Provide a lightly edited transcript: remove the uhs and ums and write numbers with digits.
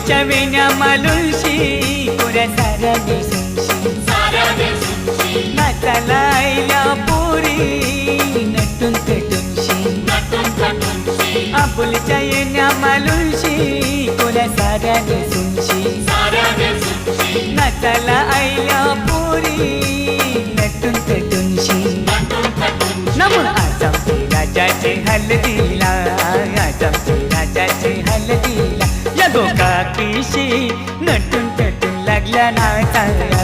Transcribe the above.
आपुलच्या वेण्या मालुंशी कोऱ्या साऱ्या दिसूनशी नाचाला आईल्या पोरी नटून थटूनशी आपुलच्या वेण्या मालुंशी कोऱ्या साऱ्या दिसूनशी नाचाला आईल्या पोरी नटून थटूनशी नमून आज आमचे राजाचे हलदीला आज आमचे राजाचे हलदीला या गोकाकीशी नटून थटून लागल्या नाचाला